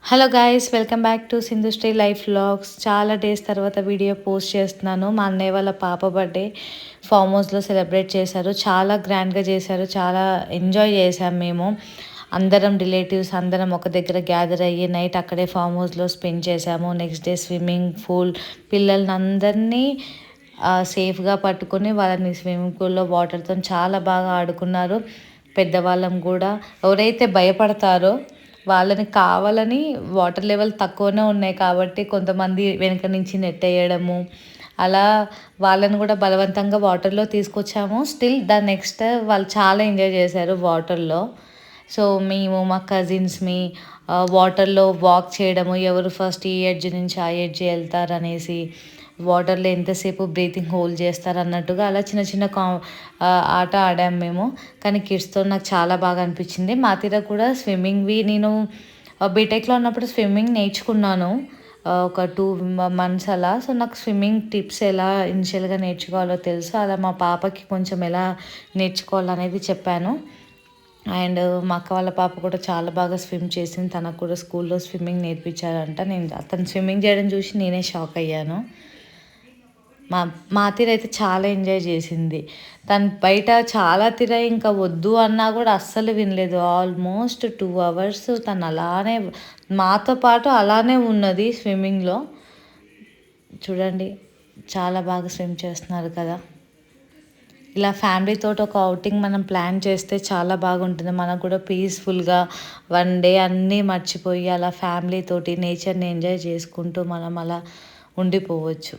Hello guys, welcome back to Sindhushree life vlogs. చాలా days తర్వాత video post చేస్తున్నాను. మా అన్నయ్య వాళ్ళ పాప బర్త్డే ఫామ్ హౌస్లో సెలబ్రేట్ చేశారు. చాలా గ్రాండ్గా చేశారు. చాలా ఎంజాయ్ చేసాం మేము. అందరం రిలేటివ్స్ అందరం ఒక దగ్గర గ్యాదర్ అయ్యి నైట్ అక్కడే ఫామ్ హౌస్లో స్పెండ్ చేసాము. నెక్స్ట్ డే స్విమ్మింగ్ పూల్ పిల్లల్ని అందరినీ సేఫ్గా పట్టుకొని వాళ్ళని స్విమ్మింగ్ పూల్లో వాటర్తో చాలా బాగా ఆడుకున్నారు. పెద్దవాళ్ళం కూడా ఎవరైతే భయపడతారో వాళ్ళని కావాలని వాటర్ లెవెల్ తక్కువనే ఉన్నాయి కాబట్టి కొంతమంది వెనక నుంచి నెట్టేయడము అలా వాళ్ళని కూడా బలవంతంగా వాటర్లో తీసుకొచ్చాము. స్టిల్ ద నెక్స్ట్ వాళ్ళు చాలా ఎంజాయ్ చేశారు వాటర్లో. సో మేము మా కజిన్స్మి వాటర్లో వాక్ చేయడము, ఎవరు ఫస్ట్ ఈ ఎడ్జ్ నుంచి ఆ ఎడ్జ్ వెళ్తారనేసి, వాటర్లో ఎంతసేపు బ్రీతింగ్ హోల్డ్ చేస్తారు అన్నట్టుగా అలా చిన్న చిన్న ఆట ఆడాము మేము. కానీ కిడ్స్తో నాకు చాలా బాగా అనిపించింది. మా తీర కూడా స్విమ్మింగ్వి నేను బీటెక్లో ఉన్నప్పుడు స్విమ్మింగ్ నేర్చుకున్నాను ఒక 2 months అలా. సో నాకు స్విమ్మింగ్ టిప్స్ ఎలా ఇనిషియల్గా నేర్చుకోవాలో తెలుసు. అలా మా పాపకి కొంచెం ఎలా నేర్చుకోవాలనేది చెప్పాను. అండ్ మా అక్క వాళ్ళ పాప కూడా చాలా బాగా స్విమ్ చేసింది. తనకు కూడా స్కూల్లో స్విమ్మింగ్ నేర్పించారంట. అతను స్విమ్మింగ్ చేయడం చూసి నేనే షాక్ అయ్యాను. మా తీర అయితే చాలా ఎంజాయ్ చేసింది. తను బయట చాలా తీర ఇంకా వద్దు అన్నా కూడా అస్సలు వినలేదు. ఆల్మోస్ట్ 2 hours తను అలానే మాతో పాటు అలానే ఉన్నది స్విమ్మింగ్లో. చూడండి చాలా బాగా స్విమ్ చేస్తున్నారు కదా. ఇలా ఫ్యామిలీతో ఒక అవుటింగ్ మనం ప్లాన్ చేస్తే చాలా బాగుంటుంది. మనకు కూడా పీస్ఫుల్గా 1 day అన్నీ మర్చిపోయి అలా ఫ్యామిలీతోటి నేచర్ని ఎంజాయ్ చేసుకుంటూ మనం అలా ఉండిపోవచ్చు.